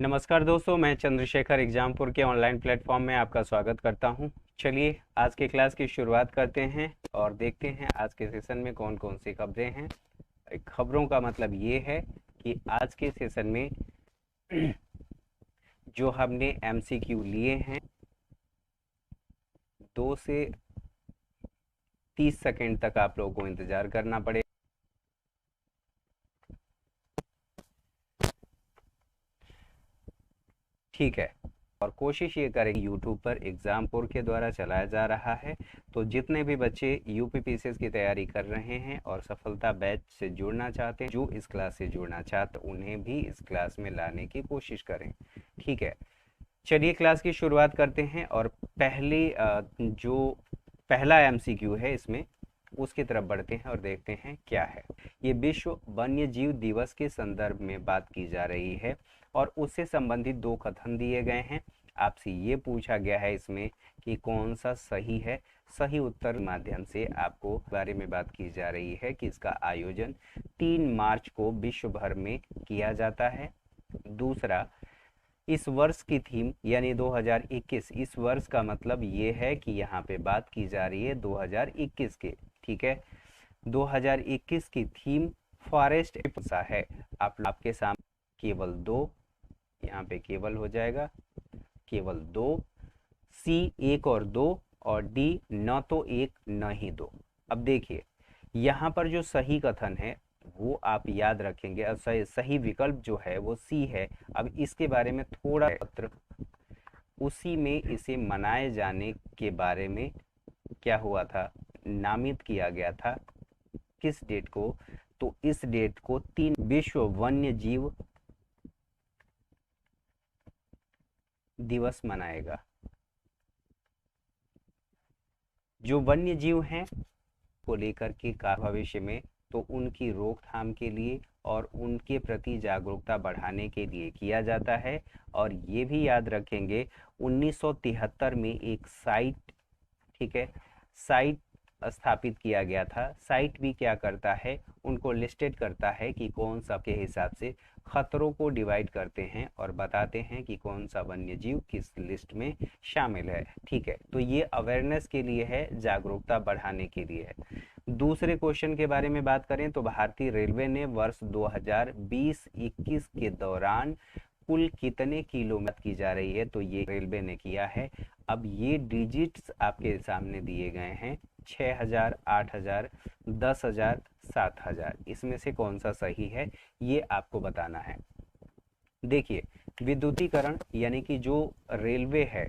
नमस्कार दोस्तों, मैं चंद्रशेखर एग्जामपुर के ऑनलाइन प्लेटफॉर्म में आपका स्वागत करता हूं। चलिए आज के क्लास की शुरुआत करते हैं और देखते हैं आज के सेशन में कौन कौन सी खबरें हैं। खबरों का मतलब ये है कि आज के सेशन में जो हमने एमसीक्यू लिए हैं 2 से 30 सेकंड तक आप लोगों को इंतजार करना पड़ेगा। ठीक है, और कोशिश ये करें यूट्यूब पर एग्जामपुर के द्वारा चलाया जा रहा है, तो जितने भी बच्चे यूपीपीसीएस की तैयारी कर रहे हैं और सफलता बैच से जुड़ना चाहते हैं, जो इस क्लास से जुड़ना चाहते उन्हें भी इस क्लास में लाने की कोशिश करें। ठीक है, चलिए क्लास की शुरुआत करते हैं और जो पहला एमसीक्यू है इसमें उसकी तरफ बढ़ते हैं और देखते हैं क्या है। ये विश्व वन्य जीव दिवस के संदर्भ में बात की जा रही है और उससे संबंधित 2 कथन दिए गए हैं। आपसे ये पूछा गया है इसमें कि कौन सा सही है। सही उत्तर के माध्यम से आपको बारे में बात की जा रही है कि इसका आयोजन 3 मार्च को विश्व भर में किया जाता है। दूसरा, इस वर्ष की थीम यानी 2021, इस वर्ष का मतलब ये है कि यहाँ पे बात की जा रही है 2021 के। ठीक है, 2021 की थीम फॉरेस्ट है। आपके सामने केवल 2, यहाँ पे केवल हो जाएगा केवल 2, सी 1 और 2 और डी न तो 1 न ही 2। अब देखिए यहाँ पर जो सही कथन है वो आप याद रखेंगे और सही विकल्प जो है वो सी है। अब इसके बारे में थोड़ा पत्र उसी में इसे मनाए जाने के बारे में क्या हुआ था, नामित किया गया था किस डेट को, तो इस डेट को 3 विश्व वन्य जीव दिवस मनाएगा। जो वन्य जीव हैं को लेकर के का भविष्य में तो उनकी रोकथाम के लिए और उनके प्रति जागरूकता बढ़ाने के लिए किया जाता है। और ये भी याद रखेंगे 1973 में एक साइट, ठीक है, साइट स्थापित किया गया था। साइट भी क्या करता है, उनको लिस्टेड करता है कि कौन सा के हिसाब से खतरों को डिवाइड करते हैं और बताते हैं कि कौन सा वन्य जीव किस लिस्ट में शामिल है। ठीक है, तो ये अवेयरनेस के लिए है, जागरूकता बढ़ाने के लिए है। दूसरे क्वेश्चन के बारे में बात करें तो भारतीय रेलवे ने वर्ष 2020-21 के दौरान कुल कितने किलोमीटर की जा रही है, तो ये रेलवे ने किया है। अब ये डिजिट्स आपके सामने दिए गए हैं 6000, 8000, 10000, 7000, इसमें से कौन सा सही है ये आपको बताना है। देखिए विद्युतीकरण यानी कि जो रेलवे है,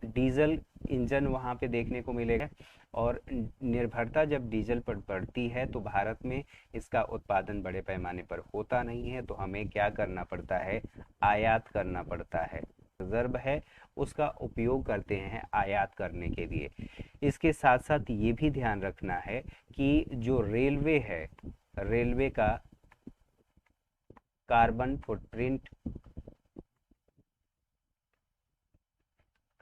डीजल इंजन वहाँ पे देखने को मिलेगा और निर्भरता जब डीजल पर पड़ती है तो भारत में इसका उत्पादन बड़े पैमाने पर होता नहीं है, तो हमें क्या करना पड़ता है, आयात करना पड़ता है। रिजर्व है उसका उपयोग करते हैं आयात करने के लिए। इसके साथ साथ ये भी ध्यान रखना है कि जो रेलवे है, रेलवे का कार्बन फुटप्रिंट,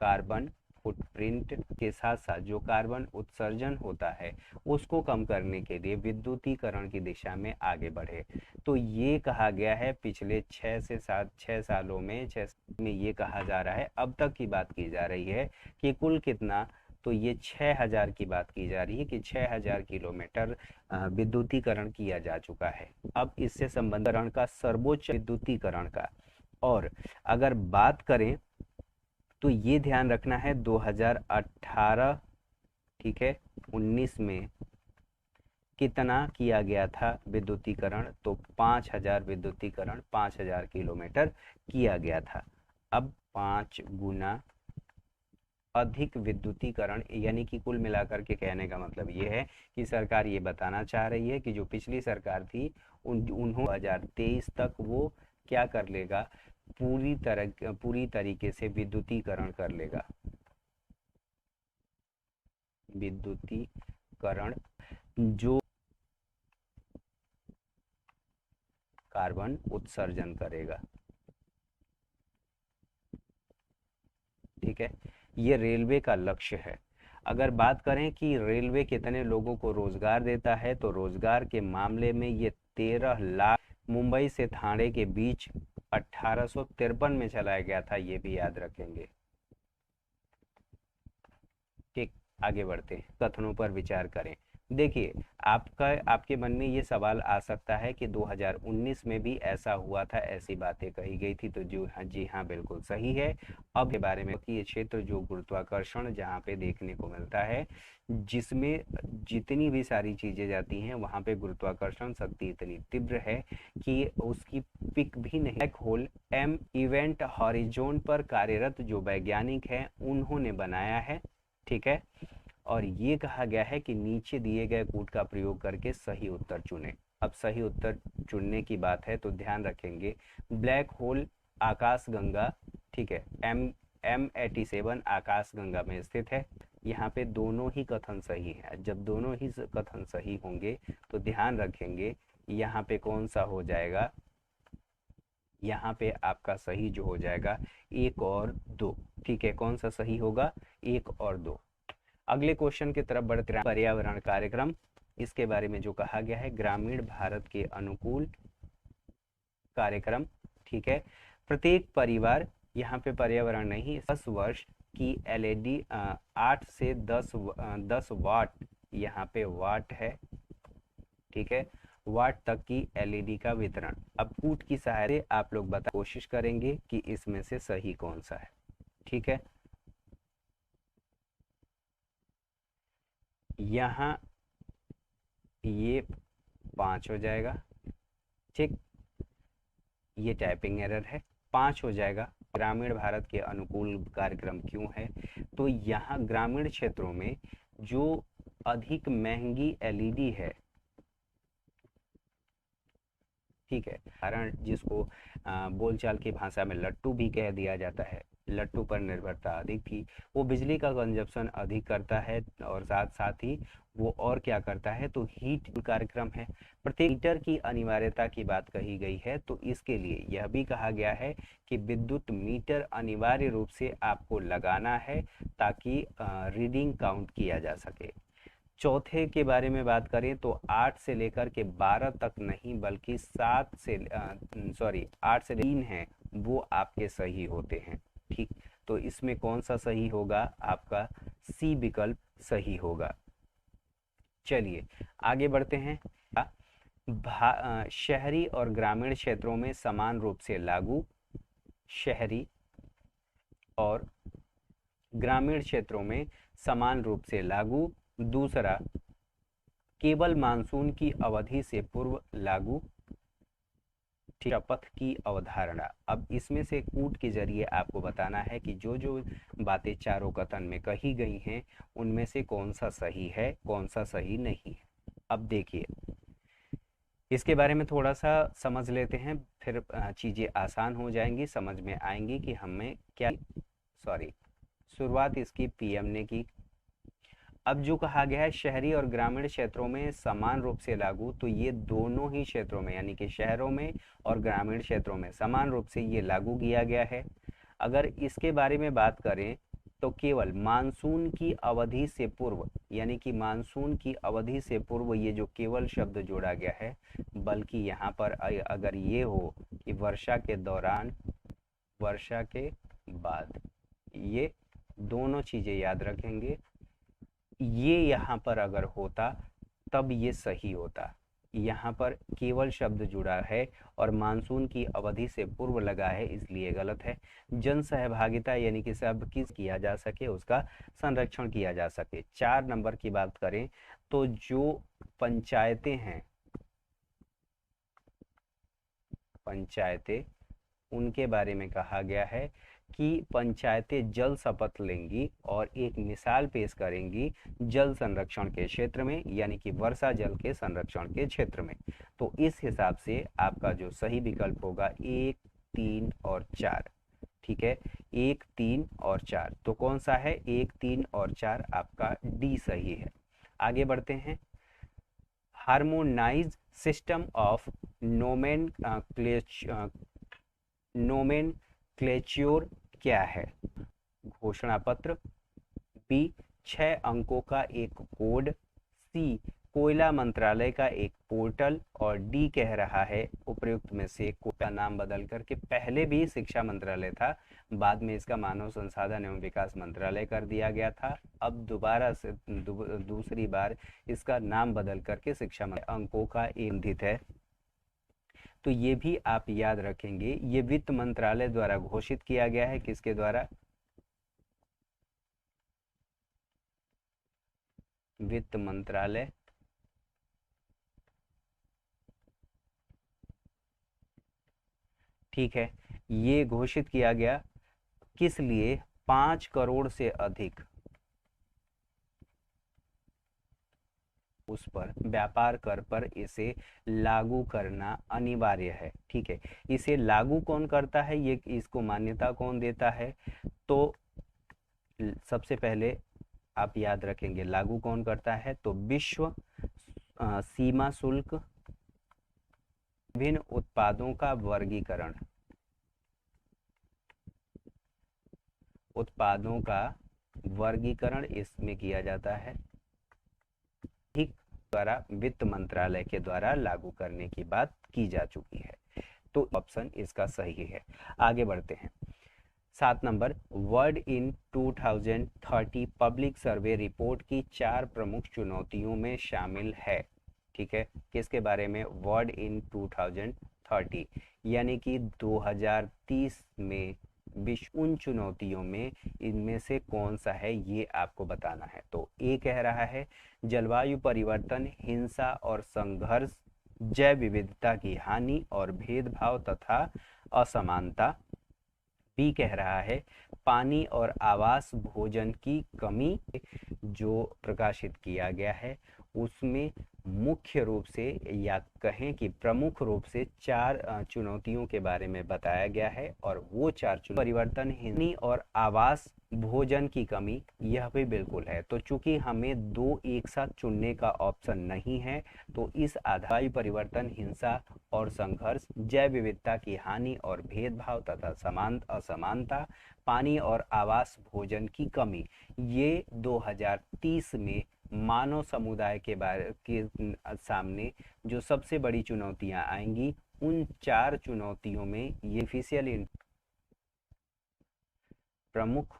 कार्बन फुटप्रिंट के साथ साथ जो कार्बन उत्सर्जन होता है उसको कम करने के लिए विद्युतीकरण की दिशा में आगे बढ़े। तो ये कहा गया है पिछले 6 सालों में, 6 में ये कहा जा रहा है, अब तक की बात की जा रही है कि कुल कितना, तो ये 6000 की बात की जा रही है कि 6000 किलोमीटर विद्युतीकरण किया जा चुका है। अब इससे संबंधित का सर्वोच्च विद्युतीकरण का, और अगर बात करें तो ये ध्यान रखना है 2018, ठीक है, 19 में कितना किया गया था विद्युतीकरण, तो 5000 विद्युतीकरण 5000 किलोमीटर किया गया था। अब 5 गुना अधिक विद्युतीकरण, यानी कि कुल मिलाकर के कहने का मतलब ये है कि सरकार ये बताना चाह रही है कि जो पिछली सरकार थी उन्होंने 2023 तक वो क्या कर लेगा, पूरी तरीके से विद्युतीकरण कर लेगा। विद्युतीकरण जो कार्बन उत्सर्जन करेगा। ठीक है, ये रेलवे का लक्ष्य है। अगर बात करें कि रेलवे कितने लोगों को रोजगार देता है, तो रोजगार के मामले में ये 13 लाख मुंबई से ठाणे के बीच 1853 में चलाया गया था, ये भी याद रखेंगे। ठीक, आगे बढ़ते हैं, कथनों पर विचार करें। देखिए, आपके मन में ये सवाल आ सकता है कि 2019 में भी ऐसा हुआ था, ऐसी बातें कही गई थी, तो जो हाँ, जी हाँ, बिल्कुल सही है। अब के बारे में कि ये क्षेत्र जो गुरुत्वाकर्षण जहाँ पे देखने को मिलता है, जिसमें जितनी भी सारी चीजें जाती हैं वहां पे गुरुत्वाकर्षण शक्ति इतनी तीव्र है कि उसकी पिक भी नहीं। ब्लैक होल एम इवेंट हॉरिजॉन पर कार्यरत जो वैज्ञानिक हैं उन्होंने बनाया है, ठीक है। और ये कहा गया है कि नीचे दिए गए कूट का प्रयोग करके सही उत्तर चुनें। अब सही उत्तर चुनने की बात है तो ध्यान रखेंगे, ब्लैक होल आकाशगंगा, ठीक है, M87 आकाशगंगा में स्थित है। यहाँ पे दोनों ही कथन सही है। जब दोनों ही कथन सही होंगे तो ध्यान रखेंगे यहाँ पे कौन सा हो जाएगा, यहाँ पे आपका सही जो हो जाएगा 1 और 2, ठीक है। कौन सा सही होगा, 1 और 2। अगले क्वेश्चन की तरफ बढ़ते हैं। पर्यावरण कार्यक्रम, इसके बारे में जो कहा गया है, ग्रामीण भारत के अनुकूल कार्यक्रम, ठीक है। प्रत्येक परिवार, यहाँ पे पर्यावरण नहीं, 10 वर्ष की LED 8 से 10 वाट, यहाँ पे वाट है, ठीक है, वाट तक की LED का वितरण। अब कूट की सहायता से आप लोग बता कोशिश करेंगे कि इसमें से सही कौन सा है, ठीक है। यहाँ ये 5 हो जाएगा, ठीक, ये टाइपिंग एरर है, 5 हो जाएगा। ग्रामीण भारत के अनुकूल कार्यक्रम क्यों है, तो यहाँ ग्रामीण क्षेत्रों में जो अधिक महंगी LED है, ठीक है, कारण जिसको बोलचाल की भाषा में लट्टू भी कह दिया जाता है, लट्टू पर निर्भरता अधिक थी, वो बिजली का कंजप्शन अधिक करता है और साथ साथ ही वो और क्या करता है, तो हीट कार्यक्रम है। प्रत्येक मीटर की अनिवार्यता की बात कही गई है, तो इसके लिए यह भी कहा गया है कि विद्युत मीटर अनिवार्य रूप से आपको लगाना है ताकि रीडिंग काउंट किया जा सके। चौथे के बारे में बात करें तो 8 से लेकर के 12 तक नहीं, बल्कि 8 से 3 हैं वो आपके सही होते हैं, ठीक। तो इसमें कौन सा सही होगा, आपका सी विकल्प सही होगा। चलिए आगे बढ़ते हैं। शहरी और ग्रामीण क्षेत्रों में समान रूप से लागू, शहरी और ग्रामीण क्षेत्रों में समान रूप से लागू। दूसरा, केवल मानसून की अवधि से पूर्व लागू, शपथ की अवधारणा। अब इसमें से कूट के जरिए आपको बताना है कि जो जो बातें चारों कथन में कही गई हैं उनमें से कौन सा सही है, कौन सा सही नहीं है। अब देखिए, इसके बारे में थोड़ा सा समझ लेते हैं, फिर चीज़ें आसान हो जाएंगी, समझ में आएंगी कि हमें क्या, शुरुआत इसकी PM ने की। अब जो कहा गया है शहरी और ग्रामीण क्षेत्रों में समान रूप से लागू, तो ये दोनों ही क्षेत्रों में यानी कि शहरों में और ग्रामीण क्षेत्रों में समान रूप से ये लागू किया गया है। अगर इसके बारे में बात करें तो केवल मानसून की अवधि से पूर्व, यानी कि मानसून की अवधि से पूर्व ये जो केवल शब्द जोड़ा गया है, बल्कि यहाँ पर अगर ये हो कि वर्षा के दौरान, वर्षा के बाद, ये दोनों चीज़ें याद रखेंगे, ये यहाँ पर अगर होता तब ये सही होता। यहाँ पर केवल शब्द जुड़ा है और मानसून की अवधि से पूर्व लगा है, इसलिए गलत है। जन सहभागिता यानी कि सब किस किया जा सके, उसका संरक्षण किया जा सके। 4 नंबर की बात करें तो जो पंचायतें हैं, पंचायतें, उनके बारे में कहा गया है कि पंचायतें जल शपथ लेंगी और एक मिसाल पेश करेंगी जल संरक्षण के क्षेत्र में, यानी कि वर्षा जल के संरक्षण के क्षेत्र में। तो इस हिसाब से आपका जो सही विकल्प होगा 1, 3 और 4, ठीक है, 1, 3 और 4। तो कौन सा है, 1, 3 और 4, आपका डी सही है। आगे बढ़ते हैं। हार्मोनाइज सिस्टम ऑफ नोमेनक्लेच्योर क्या है, घोषणा पत्र। बी, 6 अंकों का एक कोड। सी, कोयला मंत्रालय का एक पोर्टल, और डी कह रहा है उपयुक्त में से का नाम बदल करके, पहले भी शिक्षा मंत्रालय था, बाद में इसका मानव संसाधन एवं विकास मंत्रालय कर दिया गया था, अब दोबारा से दूसरी बार इसका नाम बदल करके शिक्षा मंत्रालय अंकों का इंधित है। तो ये भी आप याद रखेंगे, ये वित्त मंत्रालय द्वारा घोषित किया गया है। किसके द्वारा? वित्त मंत्रालय। ठीक है, ये घोषित किया गया किस लिए? 5 करोड़ से अधिक उस पर व्यापार कर पर इसे लागू करना अनिवार्य है। ठीक है, इसे लागू कौन करता है, ये इसको मान्यता कौन देता है? तो सबसे पहले आप याद रखेंगे लागू कौन करता है, तो विश्व सीमा शुल्क, विभिन्न उत्पादों का वर्गीकरण, उत्पादों का वर्गीकरण इसमें किया जाता है, ठीक, द्वारा वित्त मंत्रालय के द्वारा लागू करने की बात की जा चुकी है। तो ऑप्शन इसका सही है। आगे बढ़ते हैं। 7 number, world in 2030 public survey report की 4 प्रमुख चुनौतियों में शामिल है। ठीक है, किसके बारे में? वर्ल्ड इन 2030 यानी कि 2030 में विश्व उन चुनौतियों में इनमें से कौन सा है, ये आपको बताना है। तो ए कह रहा है जलवायु परिवर्तन, हिंसा और संघर्ष, जैव विविधता की हानि और भेदभाव तथा असमानता। बी कह रहा है पानी और आवास, भोजन की कमी। जो प्रकाशित किया गया है उसमें मुख्य रूप से या कहें कि प्रमुख रूप से 4 चुनौतियों के बारे में बताया गया है, और वो 4 परिवर्तन, हिंसा और आवास, भोजन की कमी, यह भी बिल्कुल है। तो चूंकि हमें 2 एक साथ चुनने का ऑप्शन नहीं है, तो इस आधार परिवर्तन, हिंसा और संघर्ष, जैव विविधता की हानि और भेदभाव तथा असमानता, पानी और आवास, भोजन की कमी, ये 2030 में मानव समुदाय के बारे के सामने जो सबसे बड़ी चुनौतियां आएंगी, उन 4 चुनौतियों में ये ऑफिशियल प्रमुख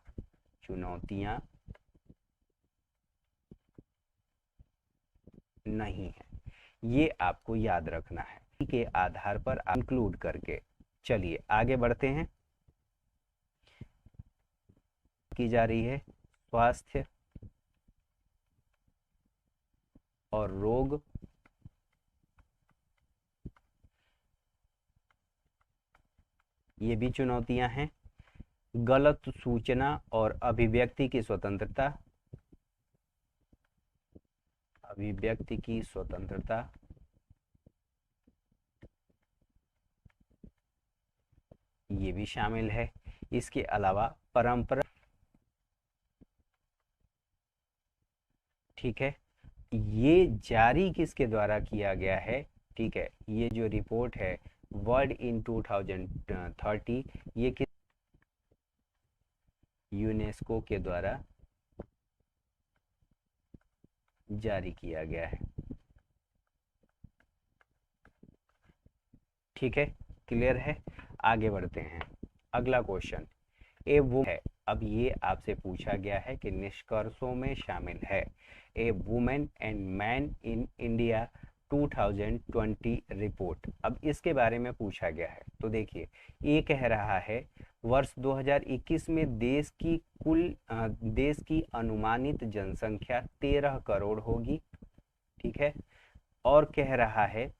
चुनौतियां नहीं है। ये आपको याद रखना है, के आधार पर इंक्लूड करके। चलिए आगे बढ़ते हैं। की जा रही है स्वास्थ्य और रोग, ये भी चुनौतियां हैं। गलत सूचना और अभिव्यक्ति की स्वतंत्रता, अभिव्यक्ति की स्वतंत्रता, ये भी शामिल है। इसके अलावा परंपरा, ठीक है, ये जारी किसके द्वारा किया गया है? ठीक है, ये जो रिपोर्ट है वर्ल्ड इन 2030, ये किस यूनेस्को के द्वारा जारी किया गया है। ठीक है, क्लियर है। आगे बढ़ते हैं। अगला क्वेश्चन ए वो है, अब ये आपसे पूछा गया है कि निष्कर्षों में शामिल है A women and man in India 2020 report. अब इसके बारे में पूछा गया है। तो देखिए, ये कह रहा है वर्ष 2021 में देश की अनुमानित जनसंख्या 13 करोड़ होगी। ठीक है, और कह रहा है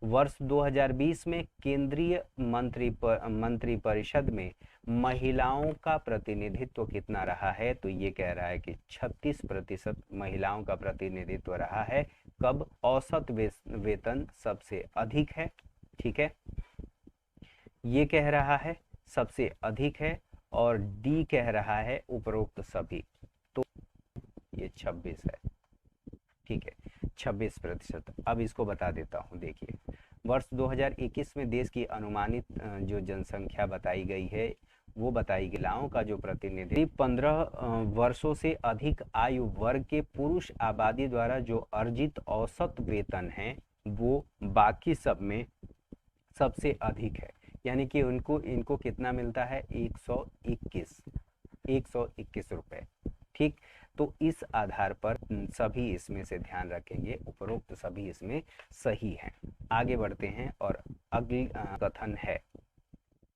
वर्ष 2020 में केंद्रीय मंत्री परिषद में महिलाओं का प्रतिनिधित्व कितना रहा है? तो ये कह रहा है कि 36% महिलाओं का प्रतिनिधित्व रहा है। कब? औसत वेतन सबसे अधिक है। ठीक है, ये कह रहा है सबसे अधिक है, और डी कह रहा है उपरोक्त सभी। तो ये 26 है। ठीक है, 26%। अब इसको बता देता हूँ। देखिए, वर्ष 2021 में देश की अनुमानित जो जनसंख्या बताई गई है वो बताई गई। महिलाओं का जो प्रतिनिधि 15 वर्षों से अधिक आयु वर्ग के पुरुष आबादी द्वारा जो अर्जित औसत वेतन है वो बाकी सब में सबसे अधिक है, यानी कि उनको इनको कितना मिलता है, 121 रुपए। ठीक, तो इस आधार पर सभी इसमें से ध्यान रखेंगे, उपरोक्त सभी इसमें सही हैं। आगे बढ़ते हैं और अगली कथन है,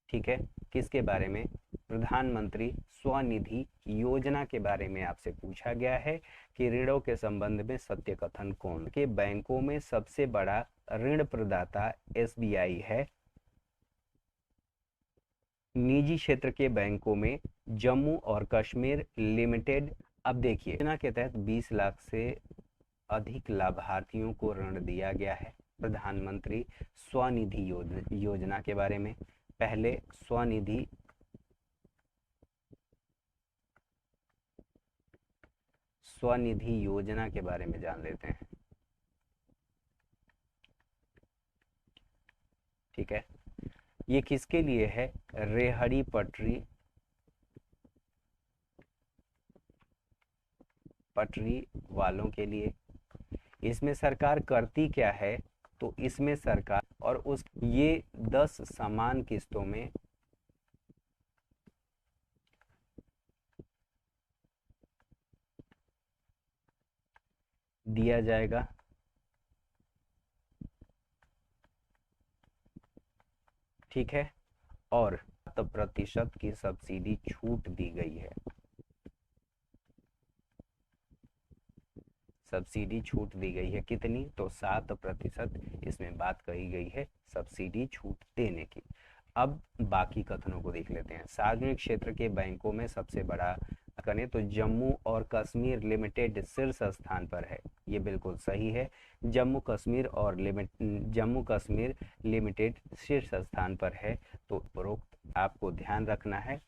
ठीक है, किसके बारे में, प्रधानमंत्री स्वनिधि योजना के बारे में आपसे पूछा गया है कि ऋणों के संबंध में सत्य कथन कौन के बैंकों में सबसे बड़ा ऋण प्रदाता एसबीआई है। निजी क्षेत्र के बैंकों में जम्मू और कश्मीर लिमिटेड। अब देखिए, योजना के तहत 20 लाख से अधिक लाभार्थियों को ऋण दिया गया है। प्रधानमंत्री स्वनिधि योजना के बारे में पहले स्वनिधि योजना के बारे में जान लेते हैं। ठीक है, ये किसके लिए है, रेहड़ी पटरी वालों के लिए। इसमें सरकार करती क्या है, तो इसमें सरकार और उस ये 10 समान किस्तों में दिया जाएगा। ठीक है, और 7% की सब्सिडी छूट दी गई है। सब्सिडी छूट दी गई है कितनी, तो 7% इसमें बात कही गई है सब्सिडी छूट देने की। अब बाकी कथनों को देख लेते हैं। सार्वजनिक क्षेत्र के बैंकों में सबसे बड़ा करें तो जम्मू और कश्मीर लिमिटेड शीर्ष स्थान पर है, ये बिल्कुल सही है। जम्मू कश्मीर लिमिटेड शीर्ष स्थान पर है। तो उपरोक्त आपको ध्यान रखना है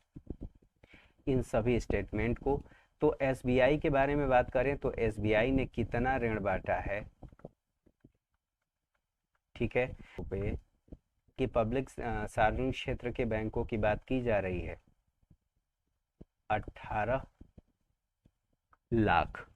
इन सभी स्टेटमेंट को। तो एसबीआई के बारे में बात करें तो एसबीआई ने कितना ऋण बांटा है, ठीक है, रुपए की पब्लिक सार्वजनिक क्षेत्र के बैंकों की बात की जा रही है, 18 लाख।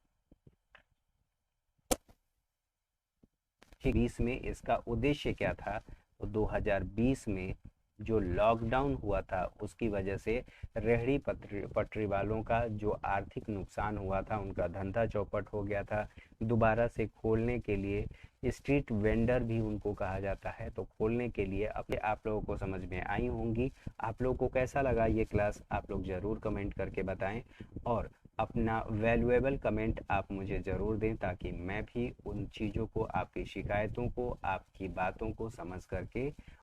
20 में इसका उद्देश्य क्या था, तो 2020 में जो लॉकडाउन हुआ था उसकी वजह से रेहड़ी पटरी वालों का जो आर्थिक नुकसान हुआ था, उनका धंधा चौपट हो गया था। दोबारा से खोलने के लिए स्ट्रीट वेंडर भी उनको कहा जाता है, तो खोलने के लिए अपने आप लोगों को समझ में आई होंगी। आप लोगों को कैसा लगा ये क्लास, आप लोग ज़रूर कमेंट करके बताएं और अपना वैल्यूएबल कमेंट आप मुझे ज़रूर दें ताकि मैं भी उन चीज़ों को, आपकी शिकायतों को, आपकी बातों को समझ करके